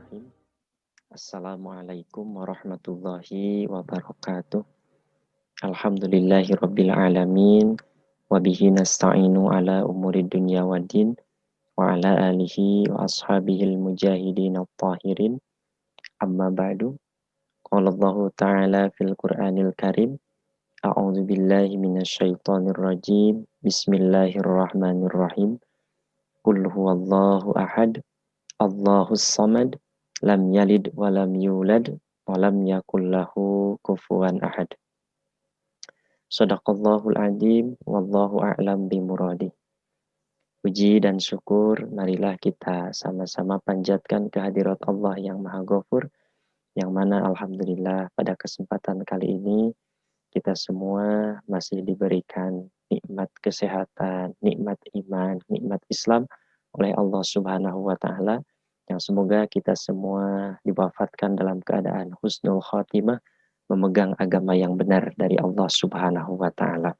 Bismillahirrahmanirrahim. Assalamualaikum warahmatullahi wabarakatuh. Alhamdulillahi rabbil alamin. Wabihi nasta'inu ala umuri dunya wa din. Wa ala alihi wa ashabihil mujahidin at-tahirin. Amma ba'du. Qala Allahu ta'ala fil Qur'anil karim. A'udzu billahi minasyaitonir rajim. Bismillahirrahmanirrahim. Qul huwallahu ahad. Allahus samad. Lam yalid wa lam yulad wa lam yakul lahu kufuwan ahad. Shadaqallahul adzim wallahu a'lam bimuradi. Puji dan syukur marilah kita sama-sama panjatkan kehadirat Allah yang Maha Ghafur, yang mana alhamdulillah pada kesempatan kali ini kita semua masih diberikan nikmat kesehatan, nikmat iman, nikmat Islam oleh Allah Subhanahu wa taala, yang semoga kita semua diwafatkan dalam keadaan husnul khotimah, memegang agama yang benar dari Allah Subhanahu wa taala.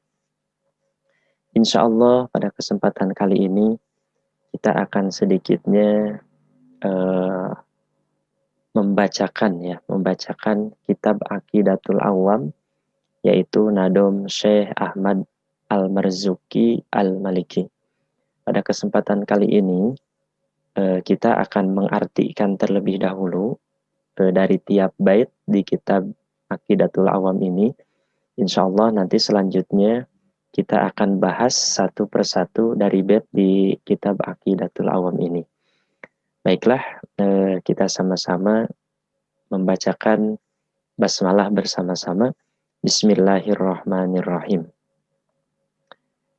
Insya Allah pada kesempatan kali ini kita akan sedikitnya membacakan kitab Aqidatul Awam, yaitu Nadom Syekh Ahmad Al-Marzuki Al-Maliki. Pada kesempatan kali ini kita akan mengartikan terlebih dahulu dari tiap bait di kitab Aqidatul Awam ini. Insya Allah nanti selanjutnya kita akan bahas satu persatu dari bait di kitab Aqidatul Awam ini. Baiklah, kita sama-sama membacakan basmalah bersama-sama. Bismillahirrahmanirrahim.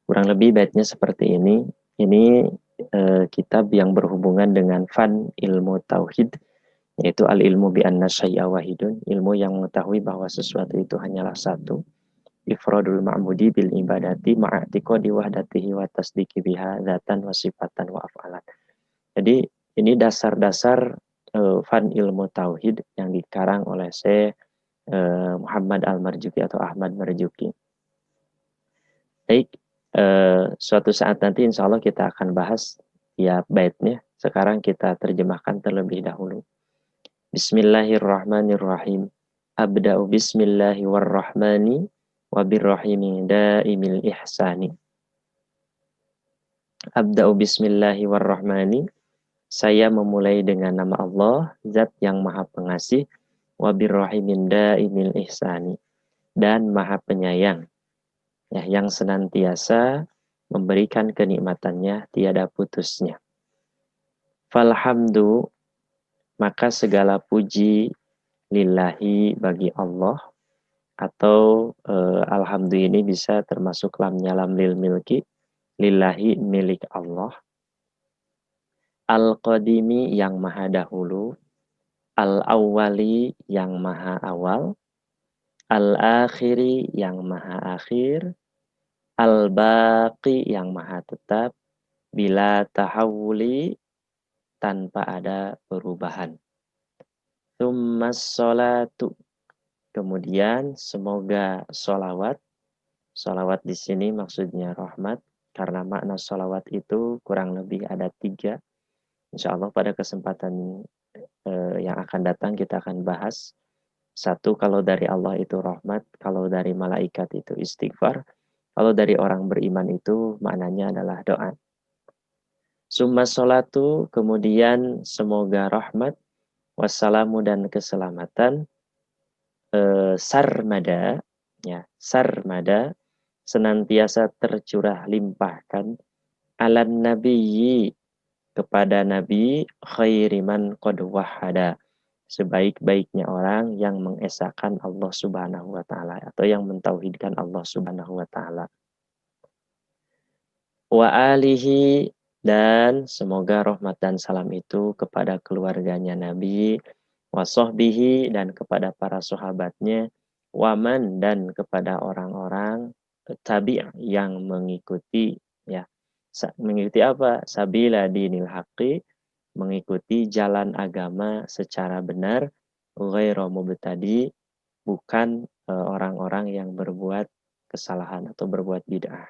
Kurang lebih baitnya seperti ini. Ini kitab yang berhubungan dengan fan ilmu tauhid, yaitu al-ilmu bi anna syai'a wahidun, ilmu yang mengetahui bahwa sesuatu itu hanyalah satu. Ifradul ma'budi bil ibadati ma'atiqadi wahdatihi wa tasdiki biha dzatan wa sifatan wa af'alan. Jadi ini dasar-dasar fan ilmu tauhid yang dikarang oleh Syekh Muhammad Al-Marzuki atau Ahmad Marzuki. Baik, suatu saat nanti insya Allah kita akan bahas ya baitnya. Sekarang kita terjemahkan terlebih dahulu. Bismillahirrahmanirrahim. Abda'u bismillahi warrahmani wabirrahimi daimil ihsani. Abda'u bismillahi warrahmani. Saya memulai dengan nama Allah, Zat yang Maha Pengasih, wabirrahimin daimil ihsani, dan Maha Penyayang, ya, yang senantiasa memberikan kenikmatannya tiada putusnya. Falhamdu, maka segala puji lillahi bagi Allah, atau alhamdu ini bisa termasuk lamnya lam lil milki, lillahi milik Allah. Al-Qadimi yang maha dahulu, Al-Awwali yang maha awal, Al-Akhiri yang maha akhir, Al-Baqi yang maha tetap, bila tahawuli tanpa ada perubahan. Tsummas sholatu, kemudian semoga sholawat. Sholawat di sini maksudnya rahmat, karena makna sholawat itu kurang lebih ada 3. Insya Allah pada kesempatan yang akan datang kita akan bahas. 1, kalau dari Allah itu rahmat, kalau dari malaikat itu istighfar, kalau dari orang beriman itu maknanya adalah doa. Summa sholatu, kemudian semoga rahmat, wassalamu dan keselamatan, sarmada, ya, sarmada, senantiasa tercurah limpahkan, alan nabiyyi, kepada nabi, khairiman qad wahada, sebaik-baiknya orang yang mengesahkan Allah Subhanahu wa taala atau yang mentauhidkan Allah Subhanahu wa taala. Wa alihi, dan semoga rahmat dan salam itu kepada keluarganya Nabi, wa sahbihi, dan kepada para sahabatnya, waman, dan kepada orang-orang tabi' yang mengikuti, ya, mengikuti apa? Sabila dinil haqqi, mengikuti jalan agama secara benar, ghairu mubtadi, bukan orang-orang yang berbuat kesalahan atau berbuat bid'ah.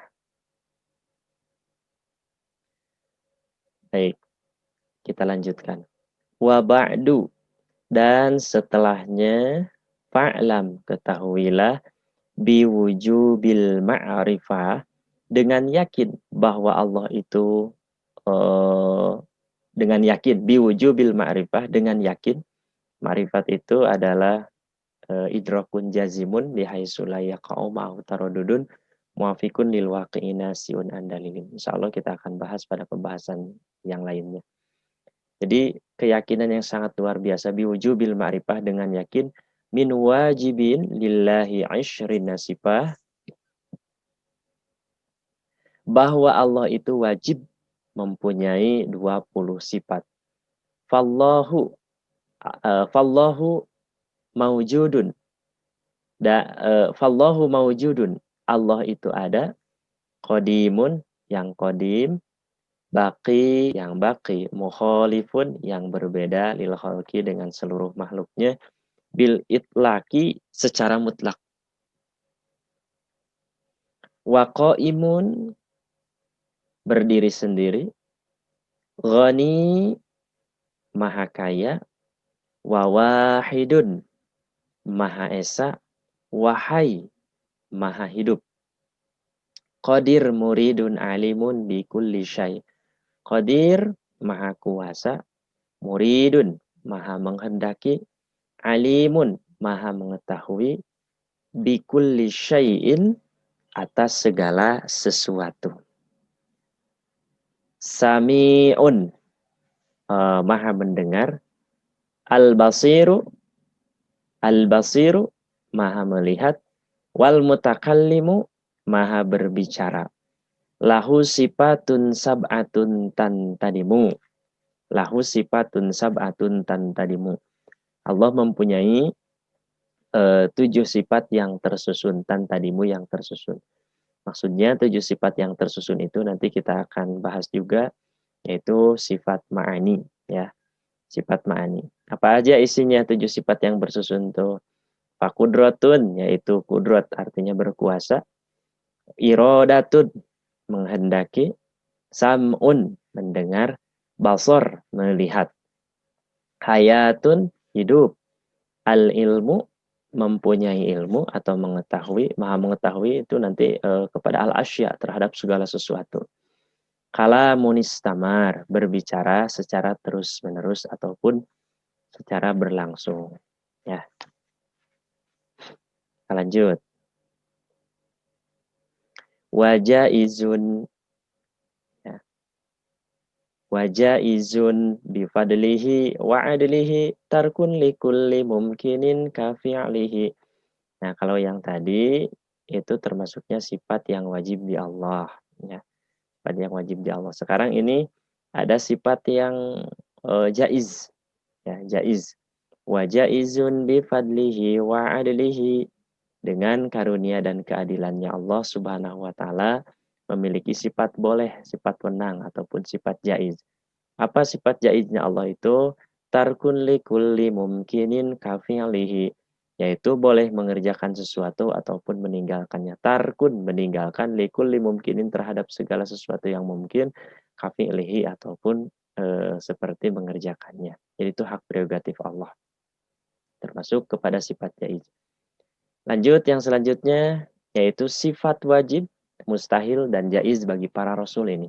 Baik, kita lanjutkan. Wa ba'du, dan setelahnya, fa'lam, ketahuilah, biwujubil ma'rifah, dengan yakin bahwa Allah itu dengan yakin, biwujubil ma'rifah, dengan yakin. Ma'rifat itu adalah idrakun jazimun bihaitsu la yaqa'u ma'ahu taradudun muafiqun lil waqi'ina siun andalilin. Insyaallah kita akan bahas pada pembahasan yang lainnya. Jadi keyakinan yang sangat luar biasa, biwujubil ma'rifah, dengan yakin, min wajibin lillahi asyrin nasifah, bahwa Allah itu wajib mempunyai 20 sifat. Fallahu fallahu maujudun. Fallahu maujudun. Allah itu ada. Qadimun, yang qadim. Baqi, yang baqi. Mukhalifun, yang berbeda. Lil khalqi, dengan seluruh makhluknya. Bil itlaki, secara mutlak. Wa qaimun, berdiri sendiri. Ghani, maha kaya. Wa wahidun, maha esa. Wahai, maha hidup. Qadir muridun alimun bi kulli syai. Qadir, maha kuasa. Muridun, maha menghendaki. Alimun, maha mengetahui. Bi kulli syai'in, atas segala sesuatu. Sami'un, maha mendengar. Al-basiru, al-basiru, maha melihat. Wal mutakallimu, maha berbicara. Lahu sifatun sab'atun tantadimu. Lahu sifatun sab'atun tantadimu. Allah mempunyai 7 sifat yang tersusun. Tantadimu, yang tersusun. Maksudnya 7 sifat yang tersusun itu nanti kita akan bahas juga, yaitu sifat ma'ani. Ya, sifat ma'ani. Apa aja isinya 7 sifat yang bersusun tuh? Fakudrotun, yaitu kudrot, artinya berkuasa. Irodatun, menghendaki. Sam'un, mendengar. Basor, melihat. Hayatun, hidup. Al-ilmu, mempunyai ilmu atau mengetahui. Maha mengetahui itu nanti kepada al-asya, terhadap segala sesuatu. Kalamunistamar, berbicara secara terus-menerus ataupun secara berlangsung. Ya. Lanjut. Wajaizun, ya. Wajaizun bifadlihi wa adlihi tarkun likulli mumkinin kafi'lihi. Nah, kalau yang tadi itu termasuknya sifat yang wajib di Allah, ya. Sifat yang wajib di Allah. Sekarang ini ada sifat yang jaiz, ya, jaiz. Wajaizun bifadlihi wa adlihi, dengan karunia dan keadilannya Allah Subhanahu wa taala memiliki sifat boleh, sifat wenang ataupun sifat jaiz. Apa sifat jaiznya Allah itu? Tarkun likulli mumkinin kafi'lihi, yaitu boleh mengerjakan sesuatu ataupun meninggalkannya. Tarkun, meninggalkan, likulli mumkinin, terhadap segala sesuatu yang mungkin, kafi'lihi, ataupun seperti mengerjakannya. Jadi itu hak prerogatif Allah, termasuk kepada sifat jaiz. Lanjut, yang selanjutnya yaitu sifat wajib, mustahil, dan jaiz bagi para rasul ini.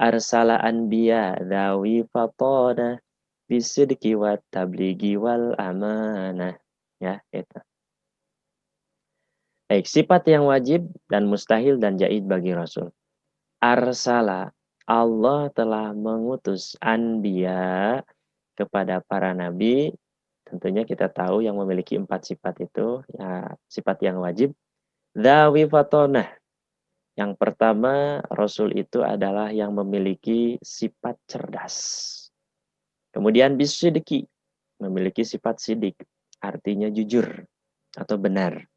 Arsala anbiya dawi fatona bisidqi wat tabligi wal amanah. Ya, itu. Baik, sifat yang wajib dan mustahil dan jaiz bagi rasul. Arsala, Allah telah mengutus anbiya, kepada para nabi. Tentunya kita tahu yang memiliki 4 sifat itu, ya, sifat yang wajib. Dawi fatonah. Yang pertama, Rasul itu adalah yang memiliki sifat cerdas. Kemudian bisidiki, memiliki sifat sidik, artinya jujur atau benar.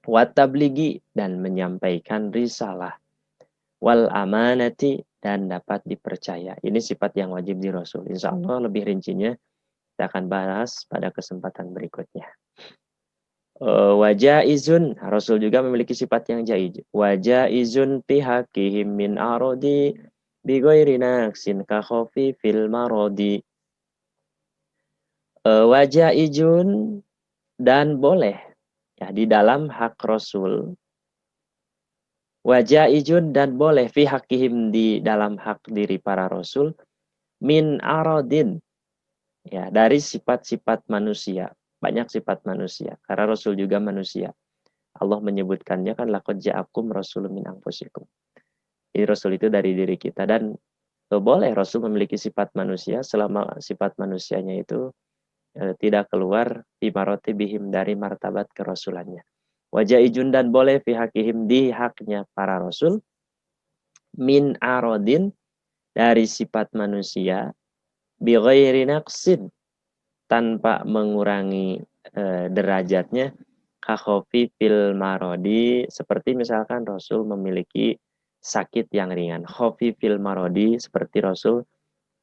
Watabligi, dan menyampaikan risalah. Wal amanati, dan dapat dipercaya. Ini sifat yang wajib di Rasul. Insya Allah lebih rincinya kita akan bahas pada kesempatan berikutnya. Wajaizun, Rasul juga memiliki sifat yang jaiz. Wajaizun pihakihim min arodi bi ghairi naqsin ka khafi fil marodi. Wajaijun dan boleh ya di dalam hak Rasul. Wajaijun dan boleh fi hakihim di dalam hak diri para Rasul min aradin ya dari sifat-sifat manusia. Banyak sifat manusia karena Rasul juga manusia. Allah menyebutkannya kan laqad ja'akum rasulun min anfusikum. Jadi Rasul itu dari diri kita dan boleh Rasul memiliki sifat manusia selama sifat manusianya itu tidak keluar fi maratibihim dari martabat kerasulannya. Wajaijun dan boleh fi hakihim di haknya para Rasul min arodin dari sifat manusia bi ghairi naqsin tanpa mengurangi derajatnya kakhofi fil marodi seperti misalkan Rasul memiliki sakit yang ringan. Khofi fil marodi seperti Rasul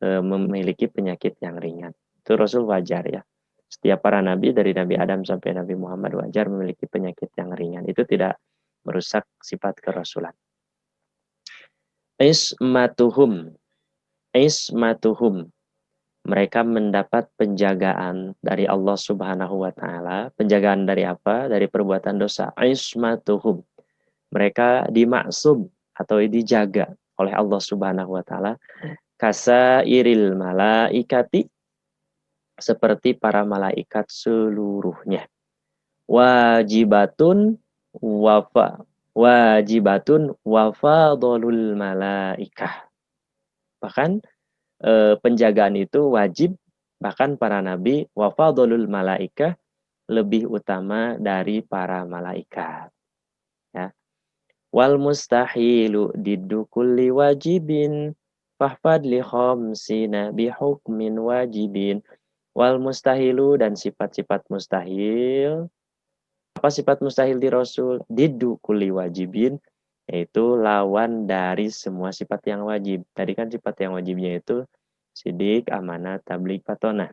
memiliki penyakit yang ringan. Itu Rasul wajar ya. Setiap para nabi dari Nabi Adam sampai Nabi Muhammad wajar memiliki penyakit yang ringan. Itu tidak merusak sifat kerasulan. Ismatuhum. Ismatuhum. Mereka mendapat penjagaan dari Allah Subhanahu wa taala. Penjagaan dari apa? Dari perbuatan dosa. Ismatuhum. Mereka dimaksum atau dijaga oleh Allah Subhanahu wa taala. Kasairil malaikati seperti para malaikat seluruhnya. Wajibatun wafadolul malaikah. Bahkan penjagaan itu wajib, bahkan para nabi wafadolul malaikah lebih utama dari para malaikat. Ya. Wal mustahilu diddu kulli wajibin fahfad li khamsina bihukmin wajibin. Wal mustahilu dan sifat-sifat mustahil. Apa sifat mustahil di Rasul? Diddu kulli wajibin, yaitu lawan dari semua sifat yang wajib. Tadi kan sifat yang wajibnya itu sidik, amanah, tabligh, patonah.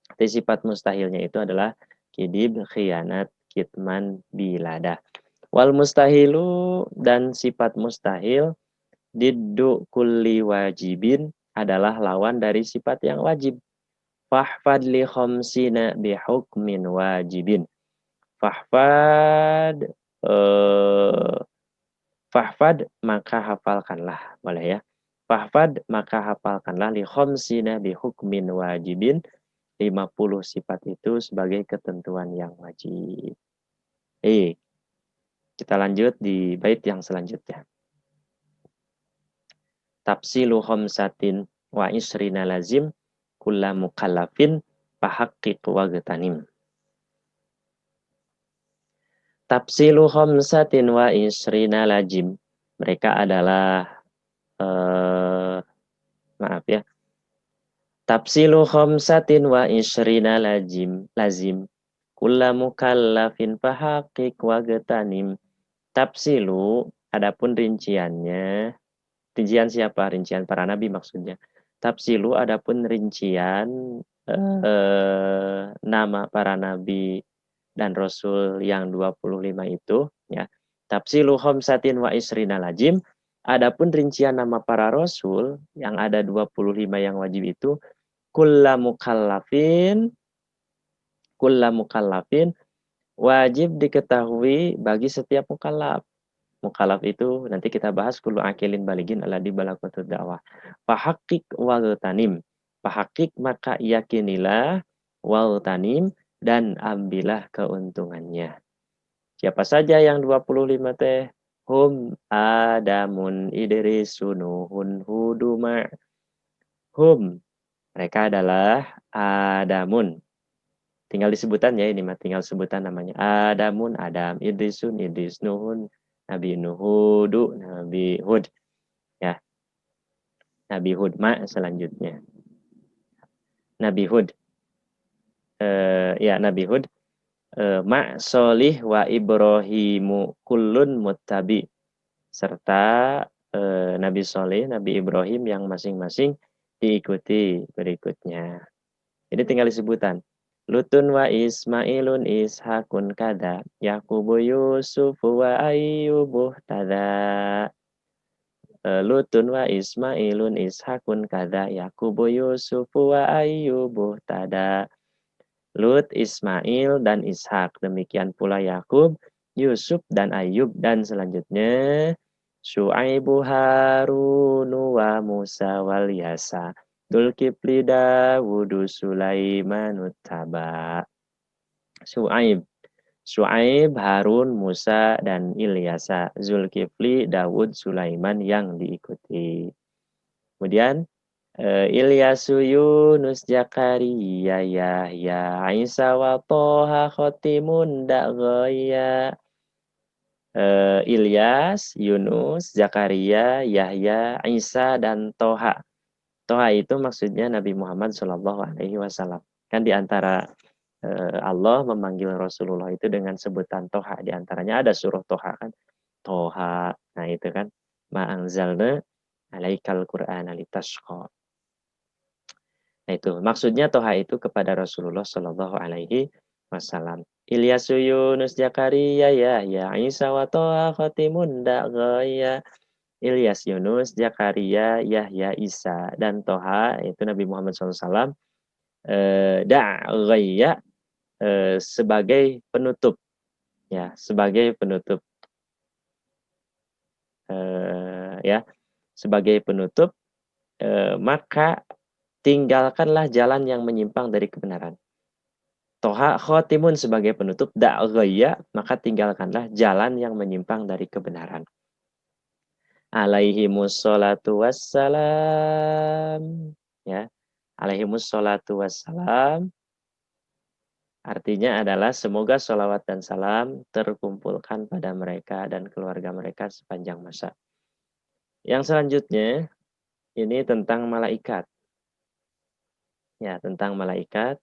Tapi sifat mustahilnya itu adalah kidib, khianat, kitman, biladah. Wal mustahilu dan sifat mustahil diddu kulli wajibin adalah lawan dari sifat yang wajib. Fahfad li khamsina bihukmin wajibin. Fahfad fahfad maka hafalkanlah, boleh ya. Fahfad maka hafalkanlah li khamsina bihukmin wajibin 50 sifat itu sebagai ketentuan yang wajib. Kita lanjut di bait yang selanjutnya. Tafsilu khamsatin wa isrina lazim kulla mukallafin fahaqqiq wagtanim. Tafsilu khamsatin wa isrina lazim. Mereka adalah maaf ya. Tafsilu khamsatin wa isrina lazim. Kulla mukallafin fahaqqiq wagtanim. Tafsilu adapun rinciannya. Rincian siapa? Rincian para nabi maksudnya. Tafsilu adapun rincian nama para nabi dan rasul yang 25 itu ya. Tafsilu khamsatin wa isrina lazim. Adapun rincian nama para rasul yang ada 25 yang wajib itu kulla mukallafin wajib diketahui bagi setiap mukallaf. Mukallaf itu nanti kita bahas kullu akilin baligin alladzi balaghatud da'wah. Fahaqqiq wagtanim. Fahaqqiq maka yakinilah wagtanim dan ambillah keuntungannya. Siapa saja yang 25 teh? Hum Adamun Idrisun Nuhun Huduma. Hum. Mereka adalah Adamun. Tinggal disebutan ya, ini mah tinggal sebutan namanya. Adamun, Adam, Idrisun, Idris, Nuhun, Nabi Nuhudu, Nabi Hud. Ya. Nabi Hud selanjutnya. Nabi Hud. Nabi Hud. Solih wa Ibrahimu kullun muttabi. Serta Nabi Solih, Nabi Ibrahim yang masing-masing diikuti berikutnya. Jadi tinggal disebutan. Lutun wa Ismailun Ishakun kada. Yakubu Yusuf wa Ayyubuh tada. Lutun wa Ismailun Ishakun kada. Yakubu Yusuf wa Ayyubuh tada. Lut, Ismail, dan Ishak. Demikian pula Yakub, Yusuf, dan Ayub. Dan selanjutnya, Syu'aibu Harunu wa Musa wal Yasa. Dulkifli Dawudu Sulaiman Taba. Syu'aib, Harun, Musa, dan Ilyasa. Zulkifli, Dawud, Sulaiman yang diikuti. Kemudian Ilyasu, Yunus, Zakaria, Yahya, Isa, wa Toha, Khotimun, Da'goya. Ilyas, Yunus, Zakaria, Yahya, Isa, dan Toha. Toha itu maksudnya Nabi Muhammad SAW. Kan di antara Allah memanggil Rasulullah itu dengan sebutan Toha. Di antaranya ada surah Toha kan. Toha. Nah itu kan. Ma'anzalna alaikal Qur'ana litashqa. Nah itu maksudnya Toha itu kepada Rasulullah Shallallahu Alaihi Wasallam. Ilyasu, Yunus, Zakaria, Yahya, Isa, wa Toha, Khotimun, Da'goya. Ilyas, Yunus, Zakaria, Yahya, Isa, dan Toha itu Nabi Muhammad SAW. Da'goya sebagai penutup, ya sebagai penutup, ya sebagai penutup. Maka tinggalkanlah jalan yang menyimpang dari kebenaran. Toha khotimun sebagai penutup, da'ghaya, maka tinggalkanlah jalan yang menyimpang dari kebenaran. Alaihimus salatu wassalam. Ya, alaihimus salatu wassalam. Artinya adalah semoga sholawat dan salam terkumpulkan pada mereka dan keluarga mereka sepanjang masa. Yang selanjutnya, ini tentang malaikat. Ya, tentang malaikat.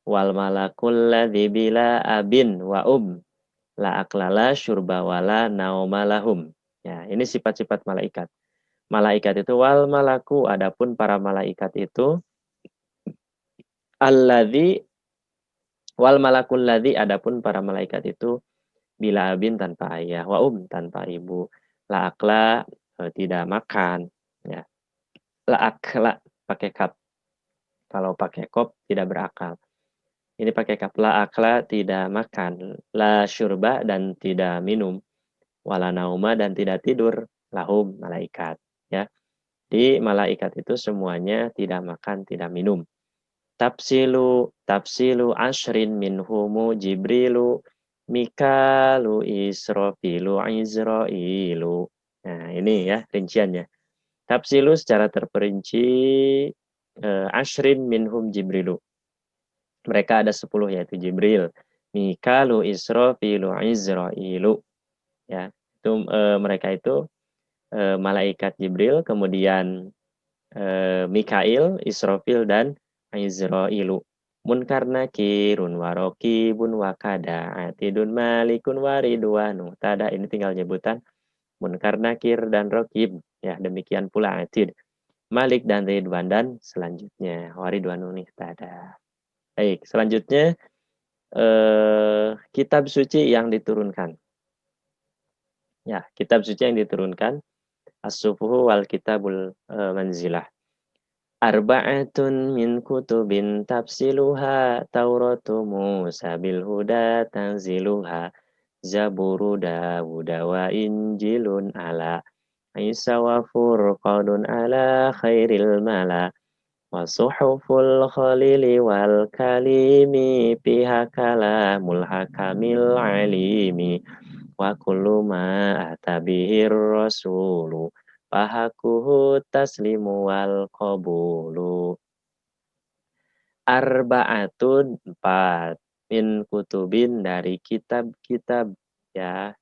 Wal malakul ladzi bila abin wa la aklala syurba wala naumalahum. Ya, ini sifat-sifat malaikat. Malaikat itu wal malaku, adapun para malaikat itu alladzi wal malakul ladzi, adapun para malaikat itu bila abin tanpa ayah, wa tanpa ibu, la akla tidak makan, ya. La akla pakai kap. Kalau pakai kop tidak berakal. Ini pakai kap. La akla tidak makan, la syurba dan tidak minum, wala nauma dan tidak tidur, lahum malaikat, ya. Di malaikat itu semuanya tidak makan, tidak minum. Tafsilu ashrin minhumu Jibrilu, Mikalu, Israfilu, Izrailu. Nah, ini ya rinciannya. Tafsilu secara terperinci, ashrin minhum Jibrilu. Mereka ada 10, yaitu Jibril, Mikalu, Israfilu, Izrailu. Ya, itu mereka itu malaikat Jibril, kemudian Mikail, Israfil, dan Izrailu. Munkar nakirun warokibun wakada atidun malikun waridwanu tada. Ini tinggal nyebutan munkar nakir dan rokib, ya. Demikian pula atid, malik, dan ridwan, dan selanjutnya waridwanu nih tada. Baik, selanjutnya kitab suci yang diturunkan. Ya, kitab suci yang diturunkan. As-sufuhu wal kitabul manzilah. Arba'atun min kutubin tafsiluha Tauratu Musa bil huda tanziluha Zaburu Dawuda wa Injilun ala Isa wa Furqadun ala khairil mala wa suhuful khalili wal kalimi Piha kalamul hakamil alimi wa kullu ma atabihir rasulu fahakuhu taslimu wal qabulu. Arba'atun 4 min kutubin dari kitab-kitab, ya.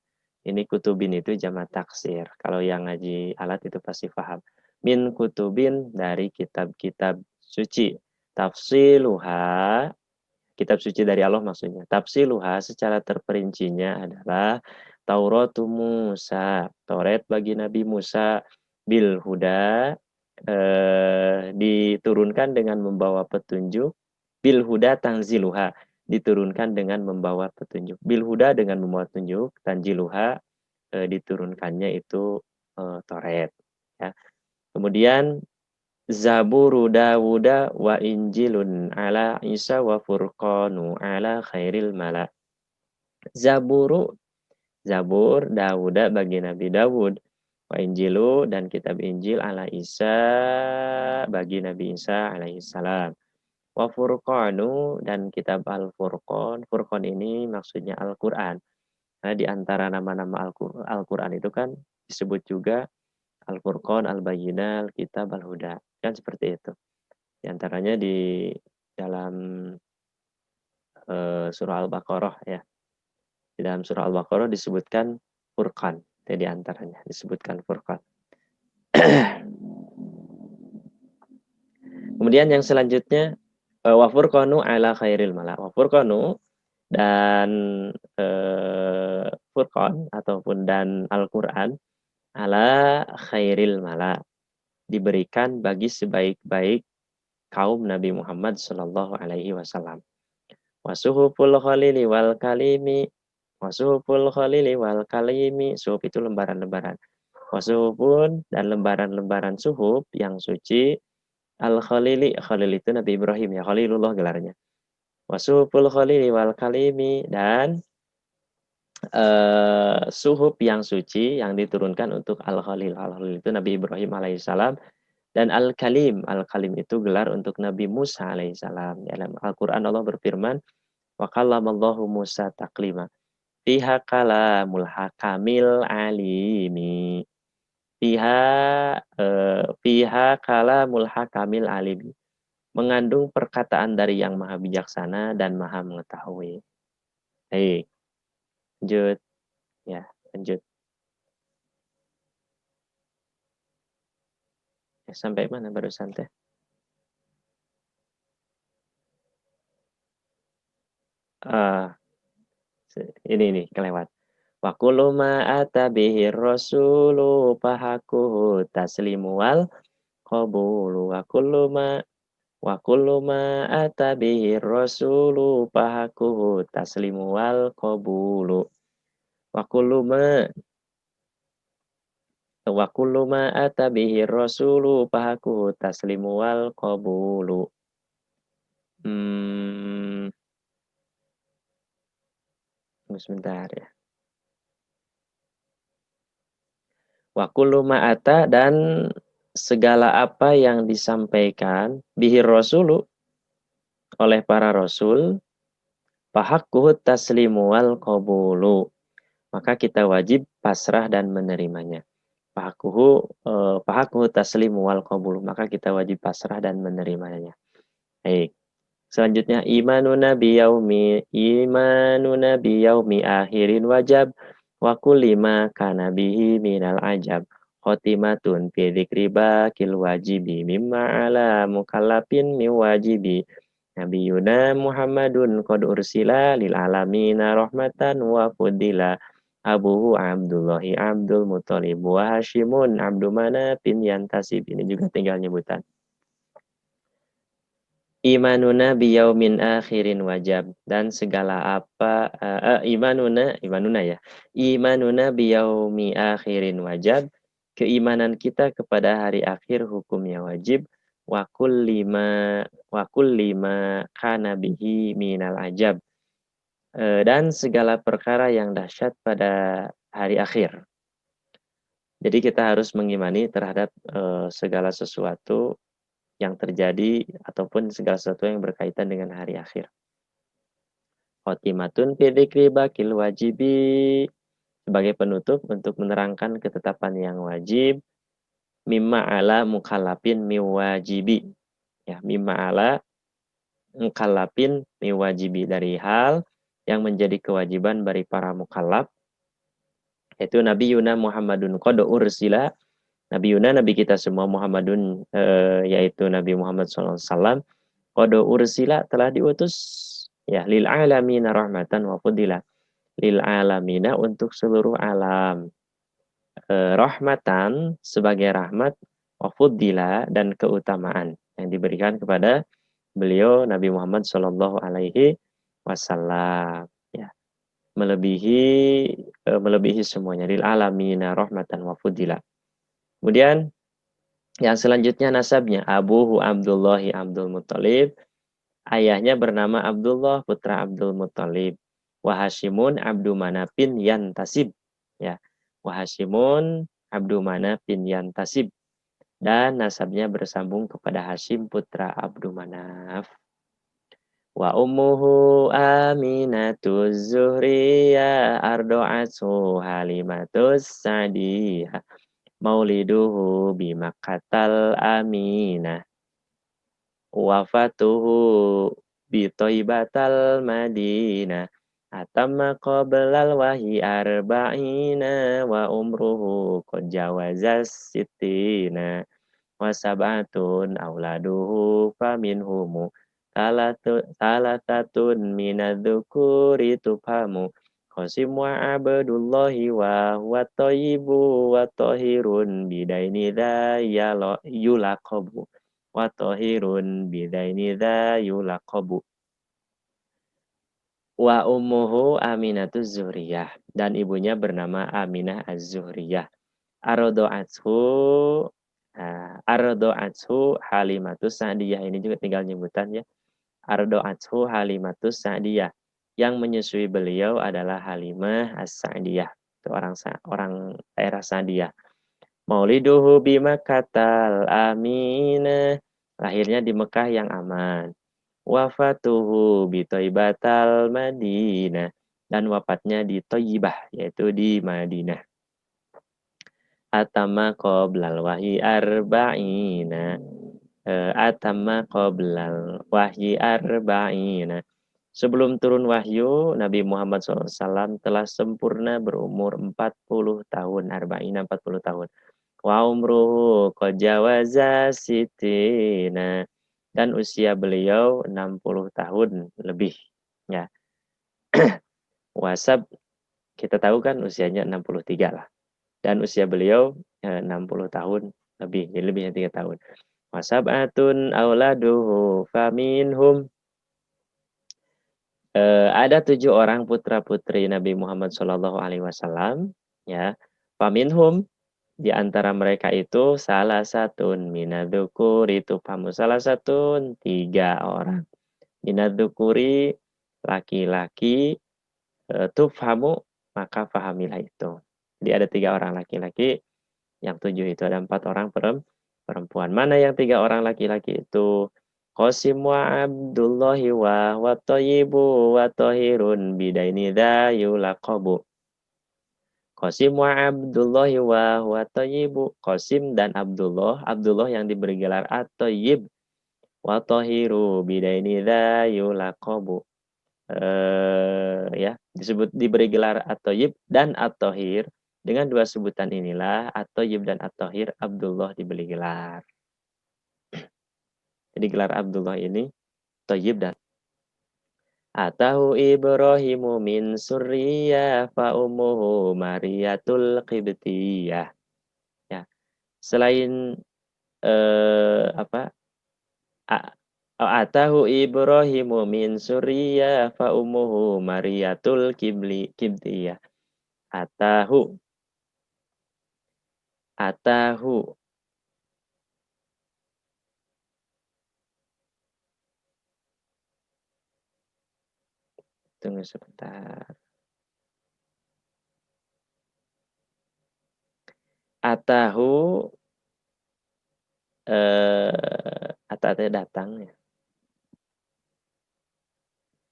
Ini kutubin itu jamak taksir. Kalau yang ngaji alat itu pasti paham. Min kutubin dari kitab-kitab suci. Tafsiluha, kitab suci dari Allah maksudnya. Tafsiluha secara terperincinya adalah Tauratu Musa, Taurat bagi Nabi Musa, bil huda, diturunkan dengan membawa petunjuk, bil huda tanziluha, diturunkan dengan membawa petunjuk, bil huda dengan membawa petunjuk, tanziluha diturunkannya itu Taurat, ya. Kemudian Zaburu Dawuda wa Injilun ala Isa wa Furqanu ala khairil mala. Zaburu, Zabur Dawuda bagi Nabi Dawud, wa Injilu dan kitab Injil ala Isa bagi Nabi Isa alaihi salam. Wa Furqanu dan kitab Al-Furqan. Furqan ini maksudnya Al-Qur'an. Nah, di antara nama-nama Al-Qur'an itu kan disebut juga Al-Furqan, Al-Bayyinah, Kitab Al-Huda. Kan seperti itu. Di antaranya di dalam surah Al-Baqarah ya. Di dalam surah Al-Baqarah disebutkan Furqan. Di antaranya disebutkan Furqan. Kemudian yang selanjutnya wa furqanu ala khairil mala. Wa furqanu dan Furqan ataupun dan Al-Qur'an ala khairil mala diberikan bagi sebaik-baik kaum Nabi Muhammad sallallahu alaihi wasallam. Wasuhuful khalili wal kalimi. Wasuhuful khalili wal kalimi. Suhuf itu lembaran-lembaran. Wasuhufun dan lembaran-lembaran suhuf yang suci. Al-Khalili, Khalil itu Nabi Ibrahim ya, Khalilullah gelarnya. Wasuhuful khalili wal kalimi dan suhuf yang suci yang diturunkan untuk Al-Khalil. Al-Khalil itu Nabi Ibrahim alaihissalam. Dan Al-Kalim, Al-Kalim itu gelar untuk Nabi Musa alaihissalam. Dalam Al-Quran Allah berfirman, wa kallamallahu Musa taklima. Fiha kalamul hakamil alimi. Fiha kalamul hakamil alimi. Mengandung perkataan dari yang maha bijaksana dan maha mengetahui. Baik, lanjut. Ya, lanjut. Ya, sampai mana barusan teh? Ini kelewat. Wa kullu ma atabihi rasulu fahakuhu taslimu wal qabulu. Wa kullu ma atabihi rasulu fahakuhu taslimu wal qabulu. Wa kullu ma atabihi rasulu fahakuhu taslimu wal qabulu. Sebentar ya. Wa kullu ma'ata dan segala apa yang disampaikan bihir rasulu oleh para rasul fahaqquhu taslimu wal qabulu. Maka kita wajib pasrah dan menerimanya. Fahaqquhu taslimu wal qabulu. Maka kita wajib pasrah dan menerimanya. Baik. Selanjutnya imanuna biyaumi akhirin wajab wa kulli ma kana bihi minal ajab khotimatun fi dzikri bakil wajibi mimma ala mukallafin min wajibi nabiyuna Muhammadun qad ursila lil alamina rahmatan wa fudila abuhu Abdullahi Abdul Muthalib wa Hashimun Abdu Manafin yantasib. Ini juga tinggal nyebutan. Imanuna biyaumin akhirin wajab dan segala apa imanuna ya. Imanuna biyaumi akhirin wajab, keimanan kita kepada hari akhir hukumnya wajib. Wa kullima kana bihi minal ajab. Dan segala perkara yang dahsyat pada hari akhir. Jadi kita harus mengimani terhadap segala sesuatu yang terjadi ataupun segala sesuatu yang berkaitan dengan hari akhir. Khotimatun fi dzikri bakil wajibi, sebagai penutup untuk menerangkan ketetapan yang wajib. Mimma ala mukallafin miwajibi. Ya, mimma ala mukallafin miwajibi, dari hal yang menjadi kewajiban bagi para mukallaf. Yaitu Nabi Yuna Muhammadun qad ursila. Nabi Yuna, Nabi kita semua Muhammadun, yaitu Nabi Muhammad SAW, qad ursila, telah diutus ya lil alamina rahmatan wa fudila, lil alamina untuk seluruh alam, rahmatan sebagai rahmat, wa fudila dan keutamaan yang diberikan kepada beliau Nabi Muhammad sallallahu alaihi wasallam, ya, melebihi semuanya, lil alamina rahmatan wa fudila. Kemudian Yang selanjutnya nasabnya. Abuhu Abdullahi Abdul Muttalib. Ayahnya bernama Abdullah putra Abdul Muttalib. Wahashimun Abdu Manafin Yantasib. Ya. Wahashimun Abdu Manafin Yantasib. Dan nasabnya bersambung kepada Hashim putra Abdu Manaf. Wa ummuhu Aminatu Zuhriyah ardo'atu Halimatus Sa'diyah mauliduhu bimakkatal Aminah wafatuhu bitoibatal Madinah atamma qoblal wahyi arba'ina wa umruhu qad jawazas sittina wa sab'atun auladuhu faminhumu salatatun minadzukuri tufhamu Qasim wa abdullahi wa huwa thayyibu wa tahirun bidaini dha yulaqabu wa tahirun bidaini dha yulaqabu wa ummuhu Aminatuz Zuhriyah dan ibunya bernama Aminah Az-Zuhriyah ardo'athu ardo'athu Halimatus Sa'diyah ini juga tinggal nyebutan ya ardo'athu Halimatus Sa'diyah yang menyusui beliau adalah Halimah As-Sa'diyah itu orang daerah Sa'diyah Mauliduhu bimakkatal Aminah lahirnya di Mekah yang aman wafatuhu bi Thaibatal Madinah dan wafatnya di Thayyibah yaitu di Madinah atama qoblal wahyi arba'ina atama qoblal wahyi arba'ina sebelum turun wahyu Nabi Muhammad SAW telah sempurna berumur 40 tahun arba'ina 40 tahun wa umruhu qad jawaza sitina dan usia beliau 60 tahun lebih ya wasab kita tahu kan usianya 63 lah dan usia beliau 60 tahun lebih, jadi lebihnya 3 tahun. Wasab'atun auladuhu faminhum ada 7 orang putra-putri Nabi Muhammad SAW ya. Faminhum di antara mereka itu salah satun minadzukuri itu famu salah satun 3 orang. Minadzukuri laki-laki tufhamu maka fahamilah itu. Jadi ada 3 orang laki-laki, yang 7 itu ada 4 orang perempuan. Mana yang 3 orang laki-laki itu? Qasim wa Abdullahi wa thayyibu wa tahirun bidaini dha yulaqabu. Qasim wa Abdullahi wa thayyibu. Qasim dan Abdullah, Abdullah yang diberi gelar at-thayyib wa tahiru bidaini dha yulaqabu. Ya disebut diberi gelar at-thayyib dan at-tahir dengan 2 sebutan inilah at-thayyib dan at-tahir Abdullah diberi gelar. Jadi gelar Abdullah ini thayyib dan atahu Ibrahimu min surriyah fa ummuhu Mariyatul Qibtiyah. Ya. Selain apa? Atahu Ibrahimu min surriyah fa ummuhu Mariyatul Qibtiyah. Atahu tunggu sebentar. Atahu atau datang ya.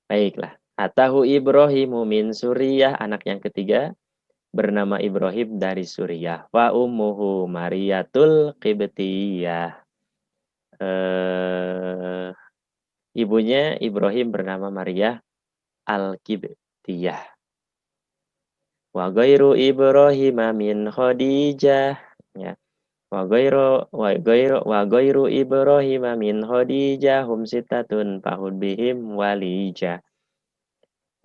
Baiklah. Atahu Ibrahimu min Suriyah, anak yang ketiga bernama Ibrahim dari Suriah. Wa ummuhu Mariyatul Qibtiyah. Ibunya Ibrahim bernama Maria Al-Qibtiyah. Wa ghairu Ibrahim min Khadijah. Ya. Wa ghairu Ibrahim min Khadijah hum sitatun fahud bihim walija.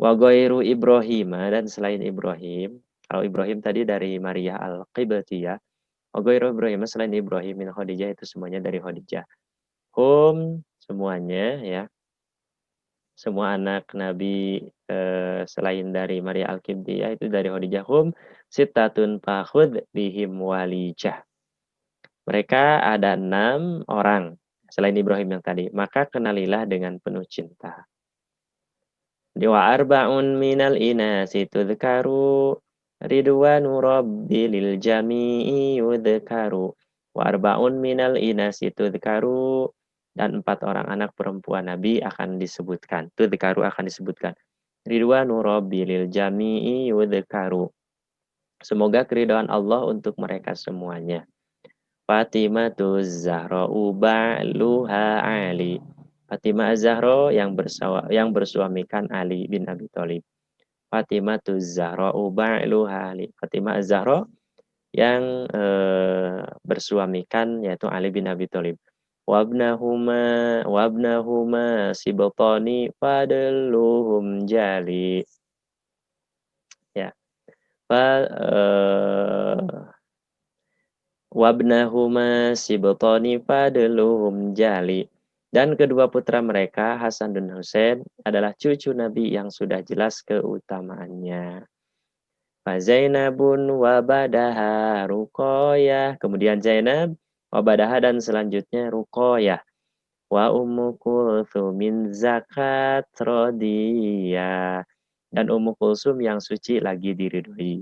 Wa ghairu Ibrahim dan selain Ibrahim, kalau Ibrahim tadi dari Maria Al-Qibtiyah, wa ghairu Ibrahim selain Ibrahim min Khadijah itu semuanya dari Khadijah. Hum semuanya ya. Semua anak Nabi selain dari Maria Al-Qibtiyah itu dari Khadijah hum sitatun fahud bihim walijah. Mereka ada 6 orang selain Ibrahim yang tadi. Maka kenalilah dengan penuh cinta. Wa arba'un minal inasi tudhkaru ridwanu rabbi lil jami'i yudhkaru. Wa arba'un minal inasi tudhkaru, dan 4 orang anak perempuan Nabi akan disebutkan. Tudhkaru akan disebutkan. Ridwanu rabbi lil jami'i yudhkaru. Semoga keridhaan Allah untuk mereka semuanya. Fatimah Zahra ba'luha Ali. Fatimah Az-Zahra yang bersuamikan Ali bin Abi Thalib. Fatimah Zahra ba'luha Ali. Fatimah Az-Zahra yang bersuamikan yaitu Ali bin Abi Thalib. Wabnahuma sibtani fadluhum jali. Ya. Wabnahuma sibtani fadluhum jali. Dan kedua putra mereka, Hasan dan Husain, adalah cucu Nabi yang sudah jelas keutamaannya. Fazainabun wabadaha Ruqayyah. Kemudian Zainab, wabadaha, dan selanjutnya Ruqayyah. Wa Ummu Kulthum zakat radiyah. Dan Ummu Kulsum yang suci lagi diridhoi.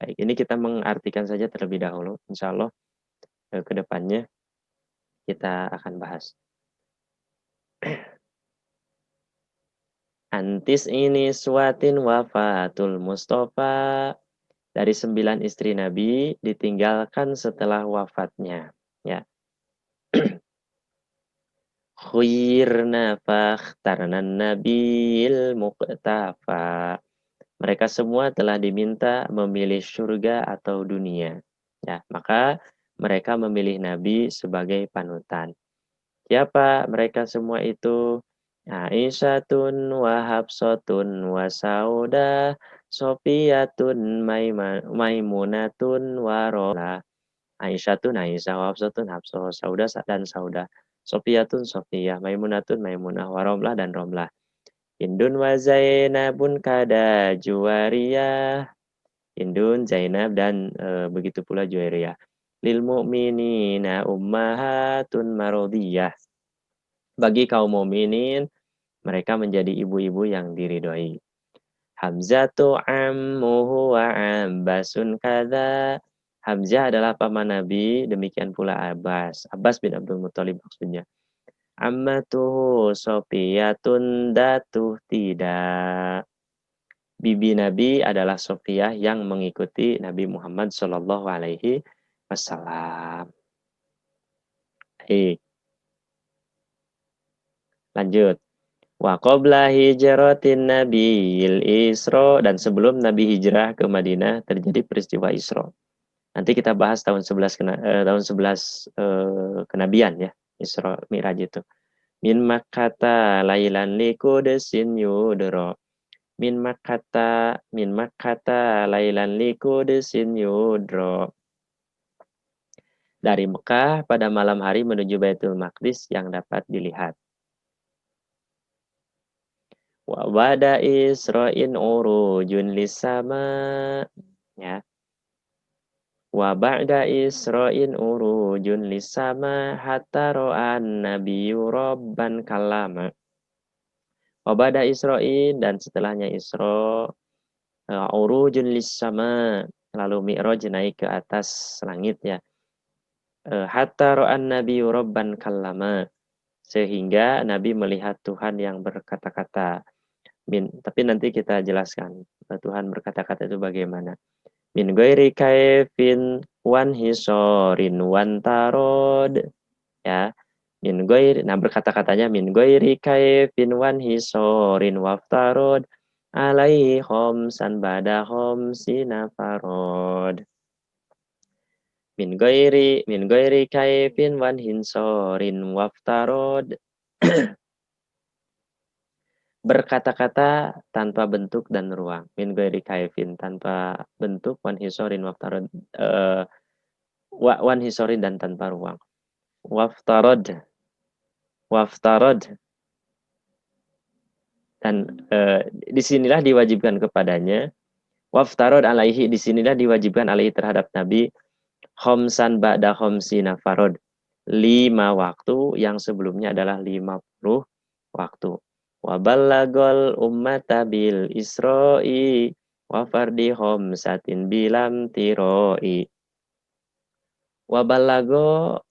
Baik, ini kita mengartikan saja terlebih dahulu. Insya Allah ke depannya kita akan bahas. Antis ini suatin wafatul Mustafa. Dari 9 istri Nabi ditinggalkan setelah wafatnya. Ya. Khuyirna fakhtarnan nabil muqtafa. Mereka semua telah diminta memilih surga atau dunia. Ya, maka mereka memilih Nabi sebagai panutan. Siapa mereka semua itu? Aisyatun wa Hafsatun wa Saudah, Sofiyatun Maimunatun wa Rola. Aisyatun Aisyah, wa Hafsatun Hafsah, Saudah dan Saudah. Sofiyatun Sofiyah, Maimunatun Maimunah, wa Romlah dan Romlah. Indun wa Zainabun kada Juwariyah. Indun, Zainab, dan begitu pula Juwairiyah. Lil mu'minina ummahatun marodiyah. Bagi kaum mukminin, mereka menjadi ibu-ibu yang diridhoi. Hamzatu ammuhu wa Abbasun kada. Hamzah adalah paman Nabi, demikian pula Abbas. Abbas bin Abdul Muthalib maksudnya. Ammatuhu Sofiyatun datuh tidak. Bibi Nabi adalah Sofiyah yang mengikuti Nabi Muhammad Shallallahu Alaihi Wasallam. Lanjut. Wa qabla hijratin Nabiyil Isra, dan sebelum Nabi hijrah ke Madinah terjadi peristiwa Isra. Nanti kita bahas tahun 11 kenabian ya, Isra Mi'raj itu. Min Makkata lailan liqudesin yudra. Min Makkata lailan liqudesin yudra. Dari Mekah pada malam hari menuju Baitul Maqdis yang dapat dilihat. Wa bada Isra'in urujun lisama. Ya. Wa ba'da Isra'in urujun lisama hatta ro'an nabiyyu rabban kalama. Wa bada Isra'in, dan setelahnya Isra, urujun lisama, lalu Mi'raj naik ke atas langit ya. Hatta ro'an nabiyyu rabban kalama, sehingga Nabi melihat Tuhan yang berkata-kata. Tapi nanti kita jelaskan Tuhan berkata-kata itu bagaimana. Min ghairi kaifin wan hisorin wan tarod. Ya. Min ghairi, nah berkata-katanya min ghairi kaifin wan hisorin waftarod alaihi khomsan bada khomsina farod. Min ghairi kaifin wan hisorin waftarod. Berkata-kata tanpa bentuk dan ruang. Min ghairi kaifin, tanpa bentuk, wan hisorin waftarod, wan hisorin, dan tanpa ruang. Waftarod, dan disinilah diwajibkan kepadanya. Waftarod alaihi, disinilah diwajibkan alaihi terhadap Nabi, Khomsan ba'da khomsina farod. 5 waktu yang sebelumnya adalah 50 waktu. Wa ballagol ummata bil isro'i wa fardi khomsatin bilam tiroi. Wa ballago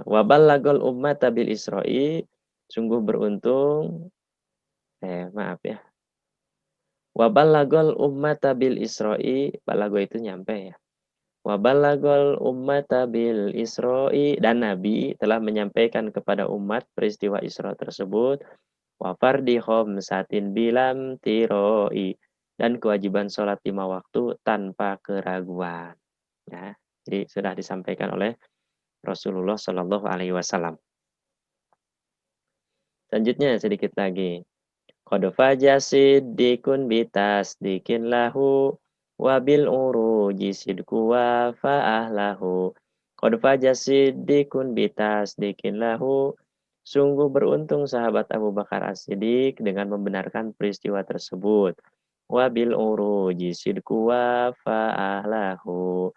wa ballagol ummata bil isro'i, sungguh beruntung maaf ya. Wa ballagol ummata bil isro'i, balago itu nyampe ya. Wa ballagol ummata bil isro'i, dan Nabi telah menyampaikan kepada umat peristiwa Isra tersebut. Wa fardi khamsatin bilam tiroi, dan kewajiban sholat 5 waktu tanpa keraguan. Ya, jadi sudah disampaikan oleh Rasulullah Shallallahu Alaihi Wasallam. Selanjutnya sedikit lagi. Qad faja siddiqun bitasdiqin lahu wabil uruji sidku wa fa'ahlahu. Qad faja siddiqun bitasdiqin lahu. Sungguh beruntung sahabat Abu Bakar As-Siddiq dengan membenarkan peristiwa tersebut. Wabil uruji sidku wa fa'ahlahu.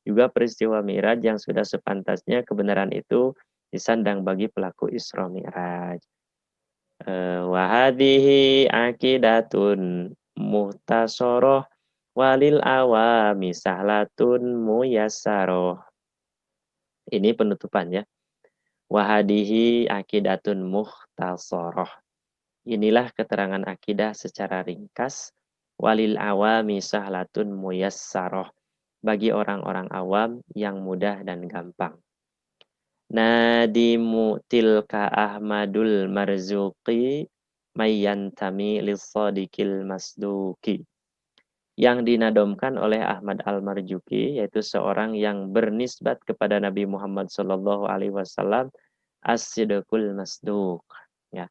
Juga peristiwa Mi'raj yang sudah sepantasnya kebenaran itu disandang bagi pelaku Isra Mi'raj. Wahadihi akidatun muhtasoroh walil awami sahlatun muyassaroh. Ini penutupannya. Wahadihi akidatun muhtasoroh. Inilah keterangan akidah secara ringkas. Walil awami sahlatun muyassaroh. Bagi orang-orang awam yang mudah dan gampang. Nadimu tilka Ahmadul Marzuqi mayyantami lissadiqil masduki. Yang dinadomkan oleh Ahmad Al-Marzuki, yaitu seorang yang bernisbat kepada Nabi Muhammad Shallallahu Alaihi Wasallam, as-sidqul masduq. Ya.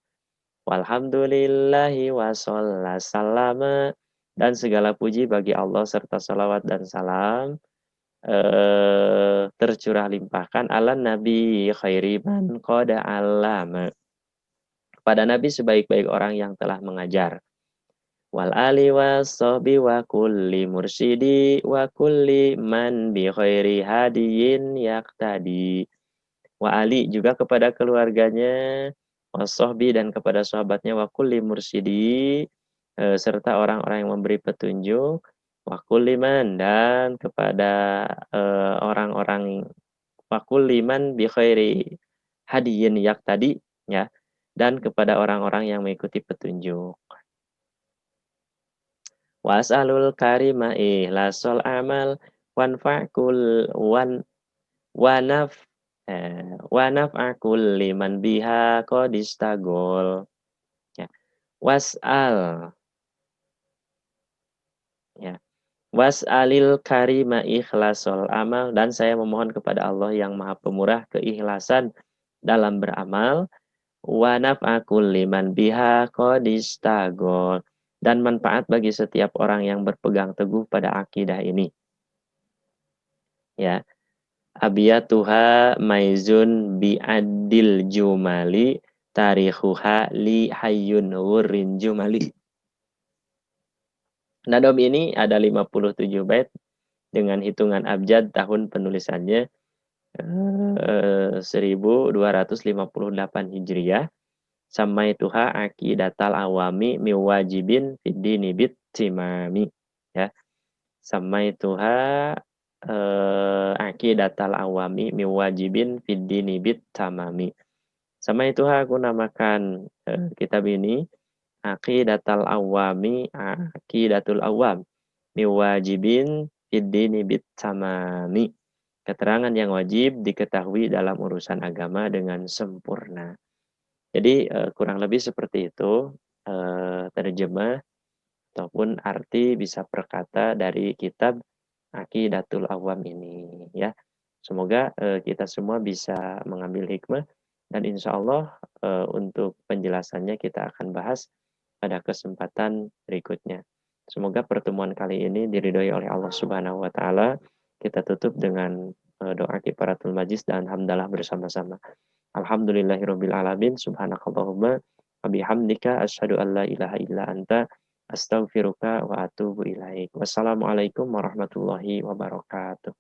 Walhamdulillahi wa sallama, dan segala puji bagi Allah serta salawat dan salam tercurah limpahkan ala Nabi khairi man qada alama, pada Nabi sebaik-baik orang yang telah mengajar. Wal ali washabi wa kulli mursyidi wa kulli man bi khairi hadiyin yaqtadi. Wa ali, juga kepada keluarganya, washabi, dan kepada sahabatnya, wa kulli mursyidi, serta orang-orang yang memberi petunjuk, wa kulli man, dan kepada orang-orang, wa kulli man bi khairi hadiyin yaqtadi, ya, dan kepada orang-orang yang mengikuti petunjuk. Was'alul karima ihlasol amal wanfa'kul wanaf'akul liman biha qadistagol. Ya. Was'al, ya. Was'alil karima ikhlasol amal, dan saya memohon kepada Allah yang Maha Pemurah keikhlasan dalam beramal. Wa naf'akul liman biha qadistagol, dan manfaat bagi setiap orang yang berpegang teguh pada akidah ini. Ya. Abiyatuha maizun bi'adil jumali tarikhuha li hayyun wurrin jumali. Nadom ini ada 57 bait dengan hitungan abjad tahun penulisannya 1258 Hijriah. Samaituha aqidatal awami miwajibin fiddini bit timami. Ya. Samaituha aqidatal awami miwajibin fiddini bit tamami. Samaituha, aku namakan kitab ini aqidatal awami, aqidatul awam miwajibin fiddini bit tamami. Keterangan yang wajib diketahui dalam urusan agama dengan sempurna. Jadi kurang lebih seperti itu terjemah ataupun arti bisa perkata dari kitab Aqidatul Awam ini, ya. Semoga kita semua bisa mengambil hikmah, dan insya Allah untuk penjelasannya kita akan bahas pada kesempatan berikutnya. Semoga pertemuan kali ini diridhoi oleh Allah Subhanahu wa taala. Kita tutup dengan doa kifaratul majlis dan hamdalah bersama-sama. Alhamdulillahirabbil alamin, subhanakallahumma wa bihamdika asyhadu an la ilaha illa anta Astaghfiruka wa atubu ilaik. Wassalamualaikum warahmatullahi wabarakatuh.